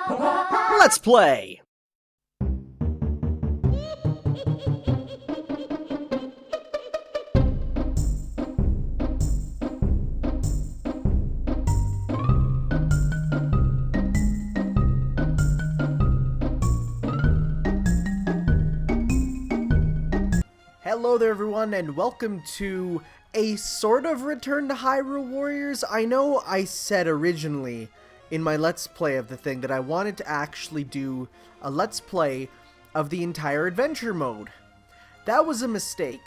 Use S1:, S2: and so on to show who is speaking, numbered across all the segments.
S1: Let's play! Hello there everyone, and welcome to a sort of return to Hyrule Warriors. I know I said originally in my Let's Play of the thing that I wanted to actually do a Let's Play of the entire adventure mode. That was a mistake.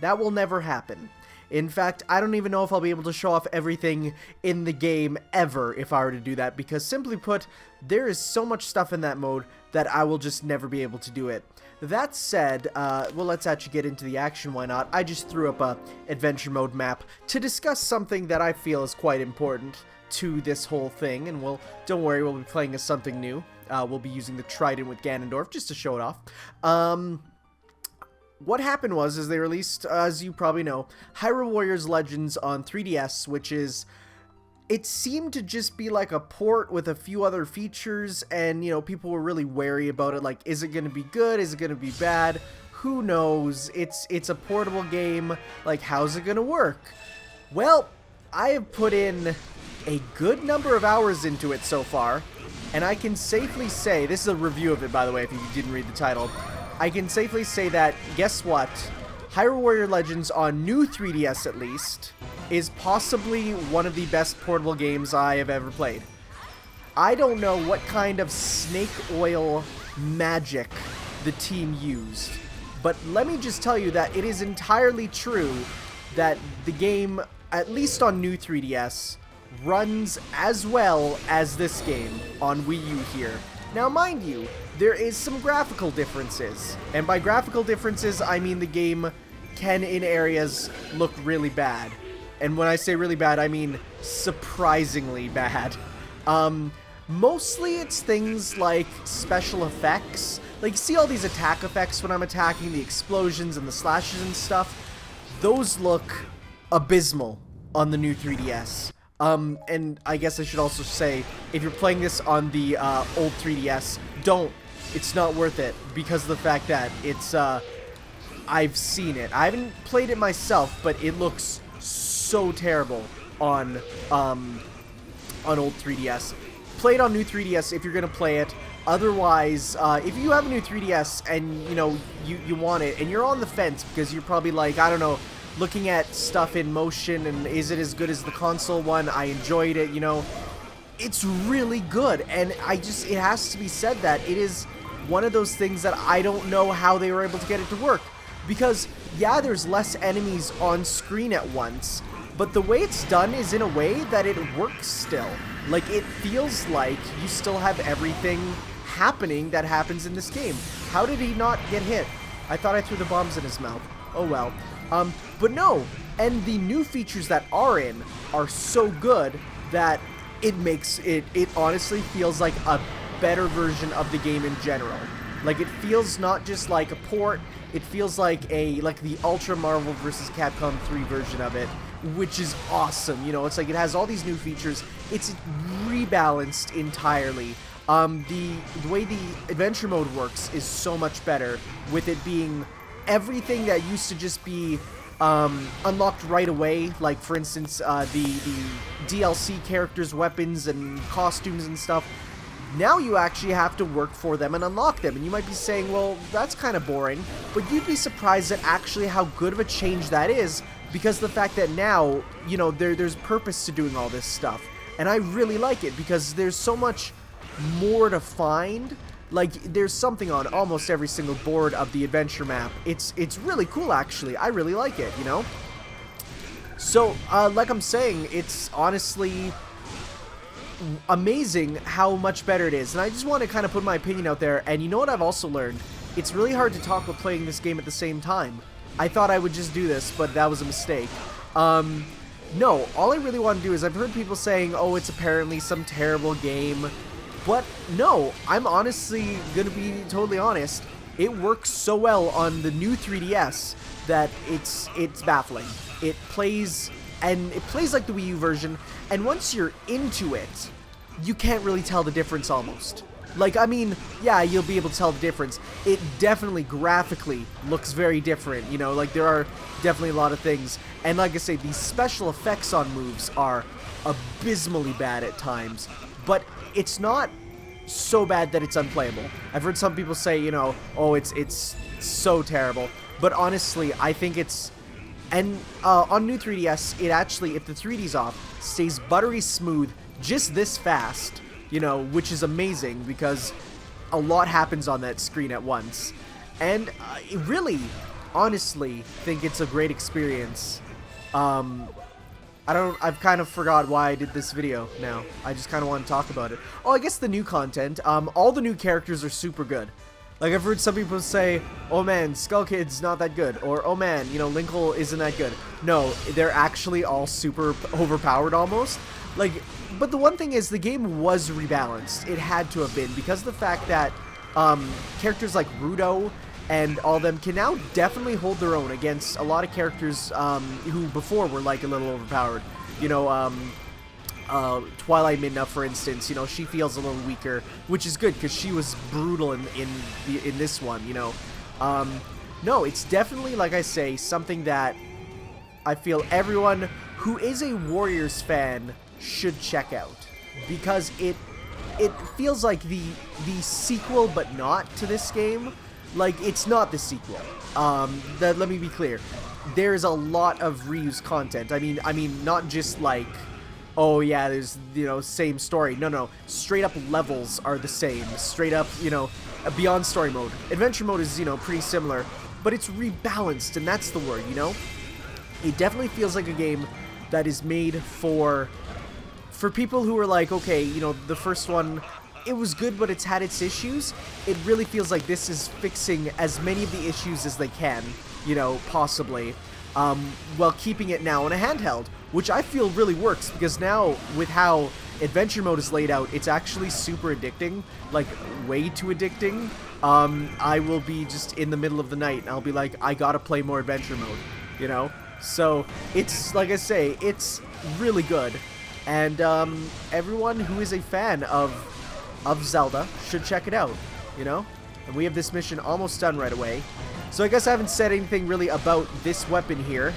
S1: That will never happen. In fact, I don't even know if I'll be able to show off everything in the game ever if I were to do that, because simply put, there is so much stuff in that mode that I will just never be able to do it. That said, well, let's actually get into the action, why not? I just threw up a adventure mode map to discuss something that I feel is quite important to this whole thing, and don't worry, we'll be playing as something new. We'll be using the Trident with Ganondorf just to show it off. What happened was they released, as you probably know, Hyrule Warriors Legends on 3DS, which is... It seemed to just be like a port with a few other features, and, you know, people were really wary about it, like, is it going to be good, is it going to be bad, who knows, it's a portable game, like, how's it going to work? Well, I have put in a good number of hours into it so far, and I can safely say, this is a review of it, by the way, if you didn't read the title, I can safely say that, guess what, Hyrule Warrior Legends on new 3DS at least is possibly one of the best portable games I have ever played. I don't know what kind of snake oil magic the team used, but let me just tell you that it is entirely true that the game, at least on new 3DS, runs as well as this game on Wii U here. Now mind you, there is some graphical differences, and by graphical differences I mean the game can in areas look really bad. And when I say really bad, I mean surprisingly bad. Mostly it's things like special effects. Like, see all these attack effects when I'm attacking, the explosions and the slashes and stuff? Those look abysmal on the new 3DS. And I guess I should also say, if you're playing this on the old 3DS, don't. It's not worth it, because of the fact that it's, I've seen it. I haven't played it myself, but it looks so terrible on old 3DS. Play it on new 3DS if you're gonna play it. Otherwise, if you have a new 3DS and you know you want it and you're on the fence because you're probably like, I don't know, looking at stuff in motion and is it as good as the console one? I enjoyed it, you know. It's really good, and it has to be said that it is one of those things that I don't know how they were able to get it to work. Because, yeah, there's less enemies on screen at once, but the way it's done is in a way that it works still. Like, it feels like you still have everything happening that happens in this game. How did he not get hit? I thought I threw the bombs in his mouth. Oh well. But no, and the new features that are in are so good that it makes it honestly feels like a better version of the game in general. Like, it feels not just like a port, it feels like the Ultra Marvel vs. Capcom 3 version of it, which is awesome. You know, it's like it has all these new features. It's rebalanced entirely. The way the adventure mode works is so much better, with it being everything that used to just be unlocked right away, like for instance the DLC characters' weapons and costumes and stuff. Now you actually have to work for them and unlock them, and you might be saying, well, that's kind of boring, but you'd be surprised at actually how good of a change that is, because the fact that now, you know, there's purpose to doing all this stuff, and I really like it, because there's so much more to find. Like, there's something on almost every single board of the adventure map. It's really cool, actually. I really like it, you know? So, like I'm saying, it's honestly amazing how much better it is, and I just want to kind of put my opinion out there. And you know what I've also learned? It's really hard to talk while playing this game at the same time. I thought I would just do this, but that was a mistake. No, all I really want to do is, I've heard people saying, oh, it's apparently some terrible game, but no, I'm honestly gonna be totally honest, it works so well on the new 3DS that it's baffling. It plays like the Wii U version, and once you're into it, you can't really tell the difference almost. Like, I mean, yeah, you'll be able to tell the difference. It definitely graphically looks very different, you know, like there are definitely a lot of things. And like I say, these special effects on moves are abysmally bad at times, but it's not so bad that it's unplayable. I've heard some people say, you know, oh, it's so terrible, but honestly, I think it's, and on new 3DS, it actually, if the 3D's off, stays buttery smooth just this fast, you know, which is amazing because a lot happens on that screen at once. And I really, honestly, think it's a great experience. I've kind of forgot why I did this video now. I just kind of want to talk about it. Oh, I guess the new content. All the new characters are super good. Like, I've heard some people say, oh man, Skull Kid's not that good. Or, oh man, you know, Linkle isn't that good. No, they're actually all super overpowered almost. Like, but the one thing is, the game was rebalanced. It had to have been, because of the fact that characters like Rudo and all them can now definitely hold their own against a lot of characters who before were like a little overpowered. You know, Twilight Midna, for instance, you know, she feels a little weaker, which is good because she was brutal in this one, you know. No, it's definitely, like I say, something that I feel everyone who is a Warriors fan should check out, because it feels like the sequel, but not to this game. Like, it's not the sequel. Let me be clear. There's a lot of reused content. I mean, not just like, oh yeah, there's, you know, same story. No, straight up levels are the same. Straight up, you know, beyond story mode. Adventure mode is, you know, pretty similar, but it's rebalanced, and that's the word, you know? It definitely feels like a game that is made for people who are like, okay, you know, the first one, it was good, but it's had its issues. It really feels like this is fixing as many of the issues as they can, you know, possibly, while keeping it now in a handheld, which I feel really works, because now, with how adventure mode is laid out, it's actually super addicting, like, way too addicting. I will be just in the middle of the night, and I'll be like, I gotta play more adventure mode, you know? So, it's, like I say, it's really good, and, everyone who is a fan of Zelda should check it out, you know? And we have this mission almost done right away. So I guess I haven't said anything really about this weapon here.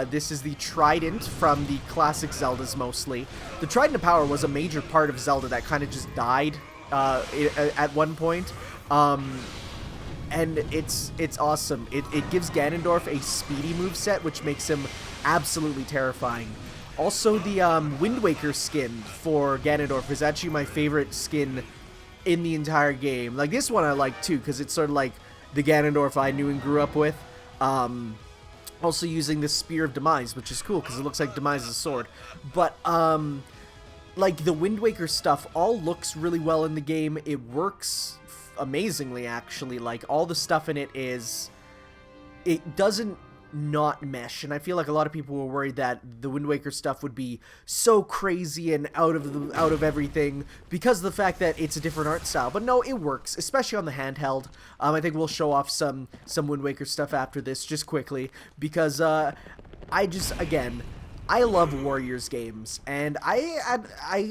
S1: This is the Trident from the classic Zeldas mostly. The Trident of Power was a major part of Zelda that kind of just died at one point. And it's awesome. It gives Ganondorf a speedy moveset, which makes him absolutely terrifying. Also, the Wind Waker skin for Ganondorf is actually my favorite skin in the entire game. Like, this one I like too, because it's sort of like the Ganondorf I knew and grew up with. Also using the Spear of Demise, which is cool, because it looks like Demise's sword. But, like, the Wind Waker stuff all looks really well in the game. It works amazingly, actually. Like, all the stuff in it is... It doesn't not mesh, and I feel like a lot of people were worried that the Wind Waker stuff would be so crazy and out of everything because of the fact that it's a different art style. But no, it works, especially on the handheld. I think we'll show off some Wind Waker stuff after this, just quickly, because I love Warriors games, and I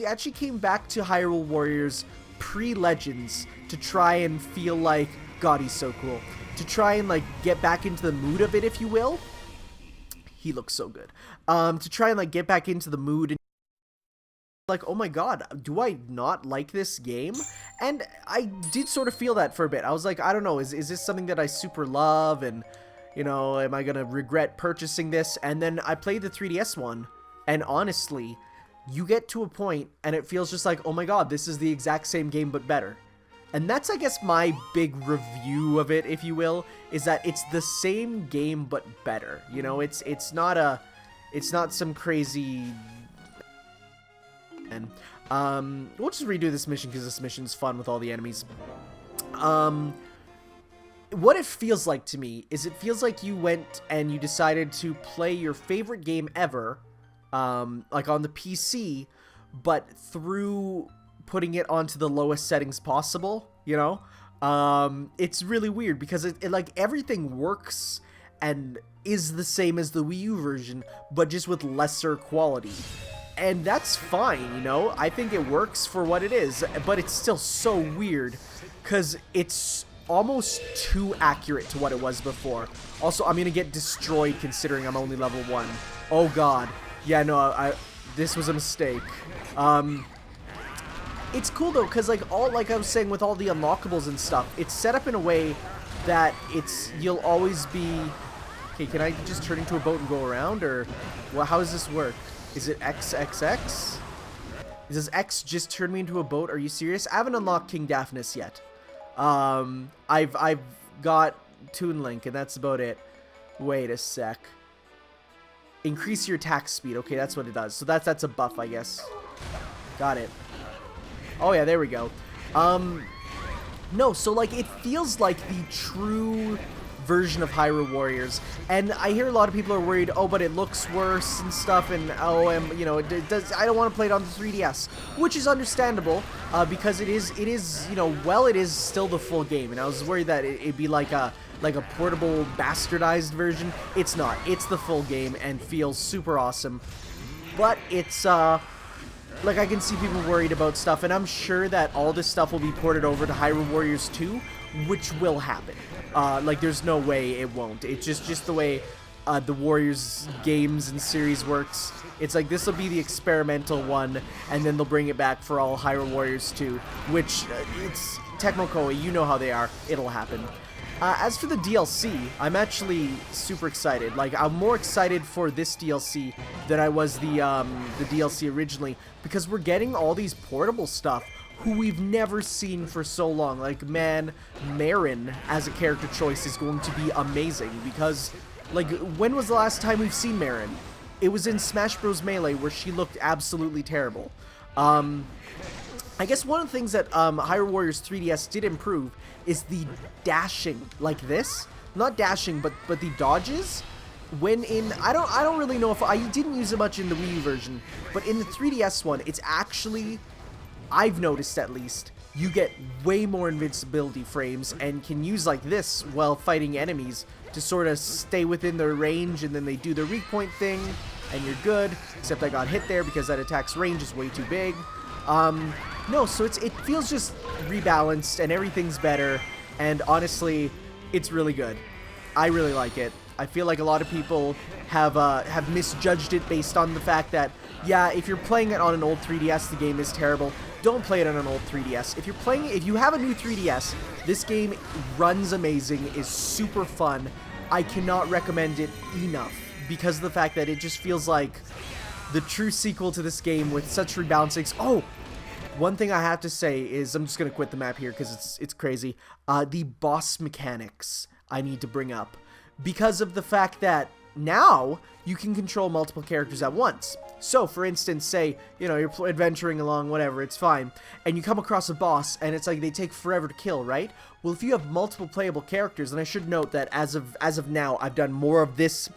S1: actually came back to Hyrule Warriors pre-Legends to try and feel like, God, he's so cool. To try and, like, get back into the mood of it, if you will. He looks so good. To try and, like, get back into the mood and, like, oh my god, do I not like this game? And I did sort of feel that for a bit. I was like, I don't know, is this something that I super love, and, you know, am I gonna regret purchasing this? And then I played the 3DS one, and honestly, you get to a point, and it feels just like, oh my god, this is the exact same game, but better. And that's, I guess, my big review of it, if you will, is that it's the same game but better. You know, it's not some crazy. And we'll just redo this mission because this mission's fun with all the enemies. What it feels like to me is it feels like you went and you decided to play your favorite game ever, like on the PC, but through putting it onto the lowest settings possible, you know? It's really weird because it like everything works and is the same as the Wii U version, but just with lesser quality. And that's fine, you know? I think it works for what it is, but it's still so weird because it's almost too accurate to what it was before. Also, I'm gonna get destroyed considering I'm only level 1. Oh god. Yeah, no, this was a mistake. It's cool though, because like I was saying with all the unlockables and stuff, it's set up in a way that you'll always be... Okay, can I just turn into a boat and go around, or well, how does this work? Is it XXX? Does X just turn me into a boat? Are you serious? I haven't unlocked King Daphnis yet. I've got Toon Link, and that's about it. Wait a sec. Increase your attack speed. Okay, that's what it does. So that's a buff, I guess. Got it. Oh yeah, there we go. No, so like it feels like the true version of Hyrule Warriors, and I hear a lot of people are worried, oh, but it looks worse and stuff, and oh, you know, it does. I don't want to play it on the 3DS, which is understandable, because it is, you know, well, it is still the full game, and I was worried that it'd be like a portable bastardized version. It's not. It's the full game and feels super awesome, but it's like, I can see people worried about stuff, and I'm sure that all this stuff will be ported over to Hyrule Warriors 2, which will happen. Like, there's no way it won't. It's just the way the Warriors games and series works. It's like, this will be the experimental one, and then they'll bring it back for all Hyrule Warriors 2, which, it's Tecmo Koei, you know how they are. It'll happen. As for the DLC, I'm actually super excited. Like, I'm more excited for this DLC than I was the DLC originally, because we're getting all these portable stuff who we've never seen for so long. Like, man, Marin as a character choice is going to be amazing, because, like, when was the last time we've seen Marin? It was in Smash Bros. Melee, where she looked absolutely terrible. I guess one of the things that Hyrule Warriors 3DS did improve is the dashing, like this. Not dashing, but the dodges. When in, I don't really know if I didn't use it much in the Wii U version, but in the 3DS one, it's actually, I've noticed at least, you get way more invincibility frames and can use like this while fighting enemies to sort of stay within their range, and then they do the weak point thing and you're good, except I got hit there because that attack's range is way too big. No, so it feels just rebalanced and everything's better, and honestly, it's really good. I really like it. I feel like a lot of people have misjudged it based on the fact that, yeah, if you're playing it on an old 3DS, the game is terrible. Don't play it on an old 3DS. If you have a new 3DS, this game runs amazing, is super fun. I cannot recommend it enough because of the fact that it just feels like the true sequel to this game with such rebalancings. Oh, one thing I have to say is, I'm just gonna quit the map here because it's crazy. The boss mechanics I need to bring up, because of the fact that now you can control multiple characters at once. So, for instance, say, you know, you're adventuring along, whatever, it's fine, and you come across a boss, and it's like they take forever to kill, right? Well, if you have multiple playable characters, and I should note that as of now, I've done more of this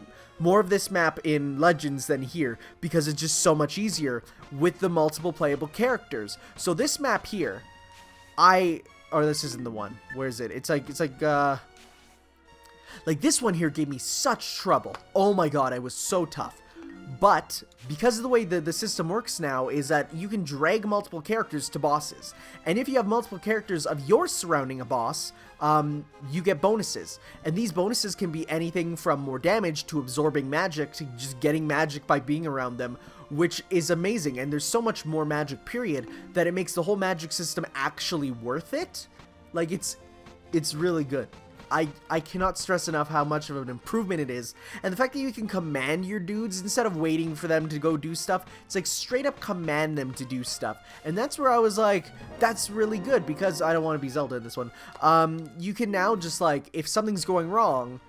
S1: map in Legends than here, because it's just so much easier with the multiple playable characters. So this map here, or this isn't the one. Where is it? It's like this one here gave me such trouble. Oh my god, I was so tough. But because of the way the system works now is that you can drag multiple characters to bosses. And if you have multiple characters of yours surrounding a boss, you get bonuses. And these bonuses can be anything from more damage to absorbing magic to just getting magic by being around them, which is amazing. And there's so much more magic, period, that it makes the whole magic system actually worth it. Like, it's really good. I cannot stress enough how much of an improvement it is. And the fact that you can command your dudes instead of waiting for them to go do stuff, it's like straight up command them to do stuff. And that's where I was like, that's really good, because I don't want to be Zelda in this one. You can now just like, if something's going wrong,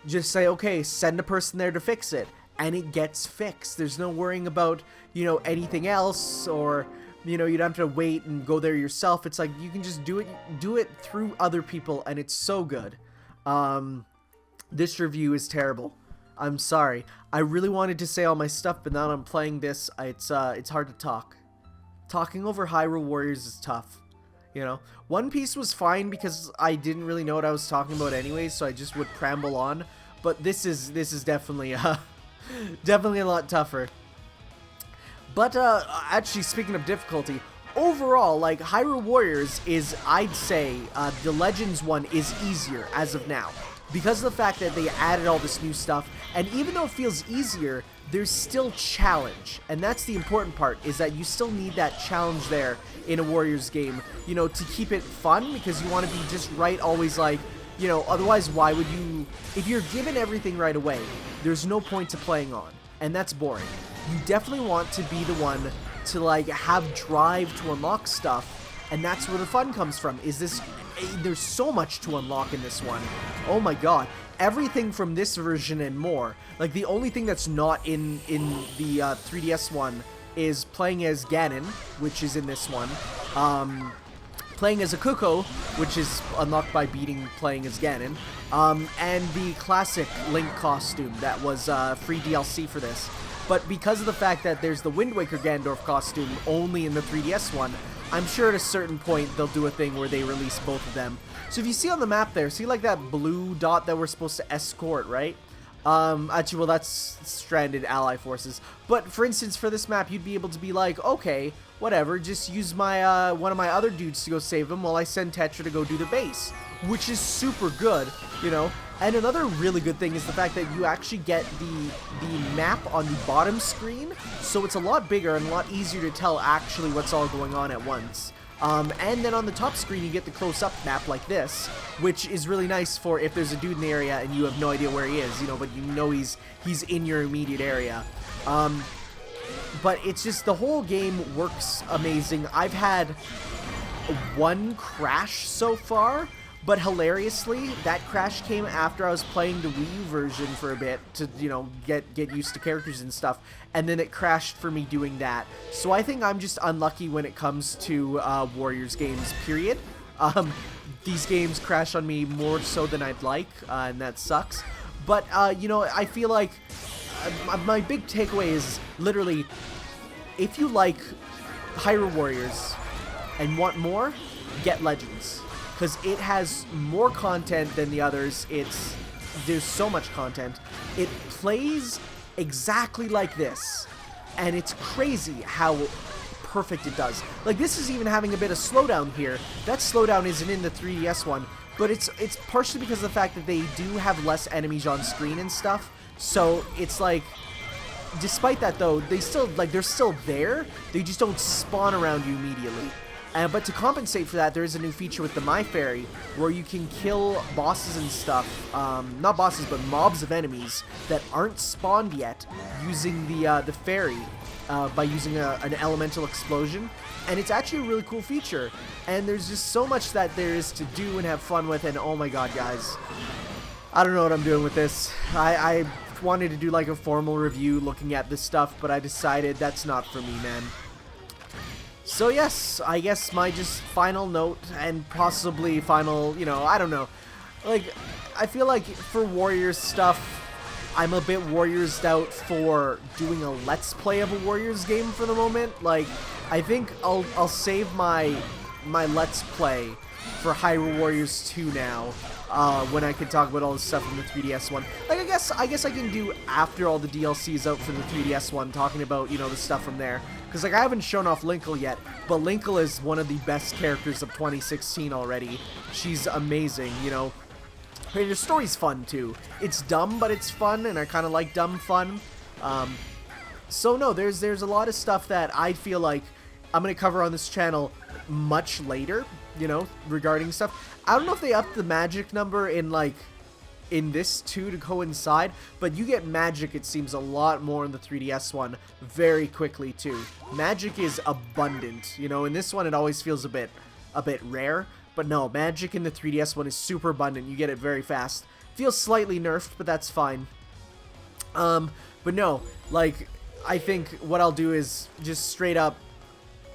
S1: just say, okay, send a person there to fix it. And it gets fixed. There's no worrying about, you know, anything else, or, you know, you don't have to wait and go there yourself. It's like, you can just do it through other people, and it's so good. This review is terrible. I'm sorry. I really wanted to say all my stuff, but now that I'm playing this, it's hard to talk. Talking over Hyrule Warriors is tough, you know? One Piece was fine because I didn't really know what I was talking about anyway, so I just would pramble on. But this is definitely definitely a lot tougher. But actually, speaking of difficulty, overall, like, Hyrule Warriors is, I'd say, the Legends one is easier as of now. Because of the fact that they added all this new stuff, and even though it feels easier, there's still challenge. And that's the important part, is that you still need that challenge there in a Warriors game, you know, to keep it fun, because you want to be just right always, like, you know, otherwise why would you, if you're given everything right away, there's no point to playing on, and that's boring. You definitely want to be the one to, like, have drive to unlock stuff, and that's where the fun comes from, is this, there's so much to unlock in this one. Oh my god. Everything from this version and more. Like, the only thing that's not in the 3DS one is playing as Ganon, which is in this one. Playing as a Cuckoo, which is unlocked by playing as Ganon. And the classic Link costume that was free DLC for this. But because of the fact that there's the Wind Waker Ganondorf costume only in the 3DS one, I'm sure at a certain point they'll do a thing where they release both of them. So if you see on the map there, see like that blue dot that we're supposed to escort, right? Actually, well, that's stranded ally forces. But for instance, for this map, you'd be able to be like, okay, whatever, just use my one of my other dudes to go save them while I send Tetra to go do the base, which is super good, you know. And another really good thing is the fact that you actually get the map on the bottom screen, so it's a lot bigger and a lot easier to tell actually what's all going on at once. And then on the top screen, you get the close-up map like this, which is really nice for if there's a dude in the area and you have no idea where he is, you know, but you know he's in your immediate area. But it's just, the whole game works amazing. I've had one crash so far, but hilariously, that crash came after I was playing the Wii U version for a bit to, you know, get used to characters and stuff, and then it crashed for me doing that. So I think I'm just unlucky when it comes to Warriors games, period. These games crash on me more so than I'd like, and that sucks. But, you know, I feel like my big takeaway is literally, if you like Hyrule Warriors and want more, get Legends. Because it has more content than the others. There's so much content. It plays exactly like this, and it's crazy how perfect it does. Like, this is even having a bit of slowdown here. That slowdown isn't in the 3DS one, but it's partially because of the fact that they do have less enemies on screen and stuff. So it's like, despite that though, they're still there. They just don't spawn around you immediately. But to compensate for that, there is a new feature with the My Fairy, where you can kill bosses and stuff, not bosses, but mobs of enemies that aren't spawned yet, using the fairy, by using an elemental explosion. And it's actually a really cool feature, and there's just so much that there is to do and have fun with, and oh my god, guys. I don't know what I'm doing with this. I wanted to do like a formal review looking at this stuff, but I decided that's not for me, man. So yes, I guess my just final note, and possibly final, you know, I don't know. Like, I feel like for Warriors stuff, I'm a bit Warriors out for doing a Let's Play of a Warriors game for the moment. Like, I think I'll save my Let's Play for Hyrule Warriors 2 now, when I can talk about all the stuff from the 3DS one. Like, I guess I can do after all the DLCs out for the 3DS one, talking about, you know, the stuff from there. Because, like, I haven't shown off Linkle yet, but Linkle is one of the best characters of 2016 already. She's amazing, you know. And her story's fun, too. It's dumb, but it's fun, and I kind of like dumb fun. So, no, there's a lot of stuff that I feel like I'm going to cover on this channel much later, you know, regarding stuff. I don't know if they upped the magic number in this too to coincide, but you get magic, it seems, a lot more in the 3DS one very quickly too. Magic is abundant, you know. In this one it always feels a bit rare, but no, magic in the 3DS one is super abundant. You get it very fast. Feels slightly nerfed, but that's fine. But no, like, I think what I'll do is just straight up,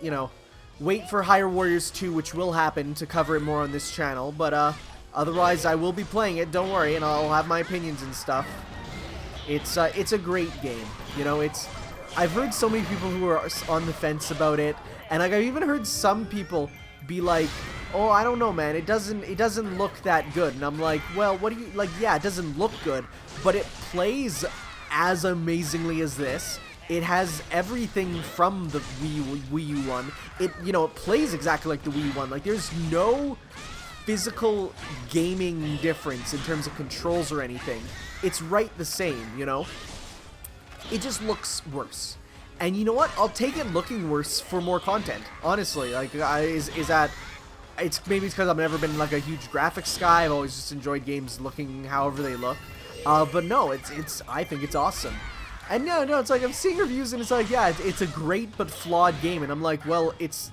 S1: you know, wait for Hyrule Warriors 2, which will happen, to cover it more on this channel, but otherwise, I will be playing it, don't worry, and I'll have my opinions and stuff. It's a great game, you know. I've heard so many people who are on the fence about it, and like, I've even heard some people be like, oh, I don't know, man, it doesn't look that good, and I'm like, well, what do you, like, yeah, it doesn't look good, but it plays as amazingly as this, It has everything from the Wii U one. It, you know, it plays exactly like the Wii U one. Like, there's no physical gaming difference in terms of controls or anything. It's right the same, you know? It just looks worse. And you know what? I'll take it looking worse for more content. Honestly, like, is that... It's maybe because I've never been like a huge graphics guy. I've always just enjoyed games looking however they look. But no, I think it's awesome. And no, it's like I'm seeing reviews and it's like, yeah, it's a great but flawed game, and I'm like, well, it's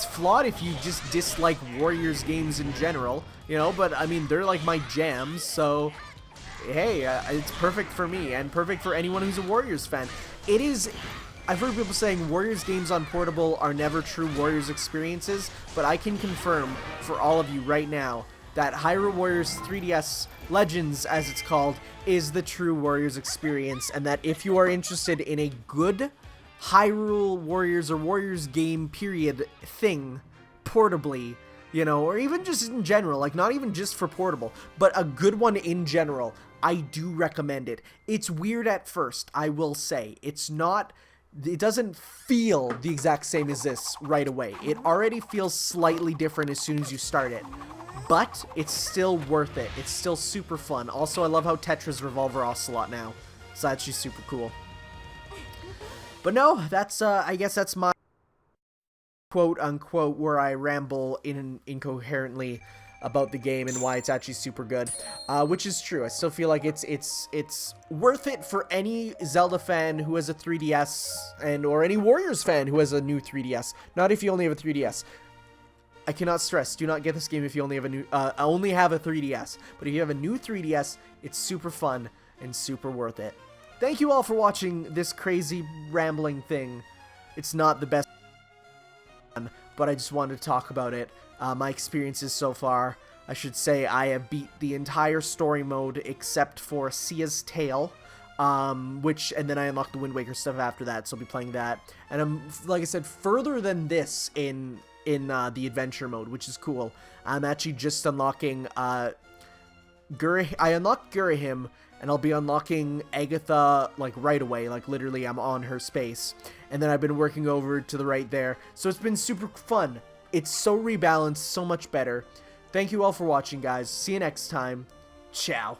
S1: flawed if you just dislike Warriors games in general, you know. But I mean, they're like my jams, so hey, it's perfect for me and perfect for anyone who's a Warriors fan. It is. I've heard people saying Warriors games on portable are never true Warriors experiences, but I can confirm for all of you right now that Hyrule Warriors 3DS Legends, as it's called, is the true Warriors experience, and that if you are interested in a good Hyrule Warriors or Warriors game period thing, portably, you know, or even just in general, like not even just for portable, but a good one in general, I do recommend it. It's weird at first, I will say. It doesn't feel the exact same as this right away. It already feels slightly different as soon as you start it. But it's still worth it. It's still super fun. Also, I love how Tetra's Revolver Ocelot now. So that's just super cool. But no, that's, I guess that's my quote-unquote where I ramble incoherently about the game and why it's actually super good. Which is true. I still feel like it's worth it for any Zelda fan who has a 3DS or any Warriors fan who has a new 3DS. Not if you only have a 3DS. I cannot stress, do not get this game if you only have a 3DS. But if you have a new 3DS, it's super fun and super worth it. Thank you all for watching this crazy rambling thing. It's not the best, but I just wanted to talk about it. My experiences so far. I should say I have beat the entire story mode except for Sia's Tale. And then I unlocked the Wind Waker stuff after that, so I'll be playing that. And I'm, like I said, further than this in the adventure mode, which is cool. I'm actually just unlocking, I unlocked Gurahim, and I'll be unlocking Agatha, like, right away. Like, literally, I'm on her space. And then I've been working over to the right there. So it's been super fun. It's so rebalanced, so much better. Thank you all for watching, guys. See you next time. Ciao.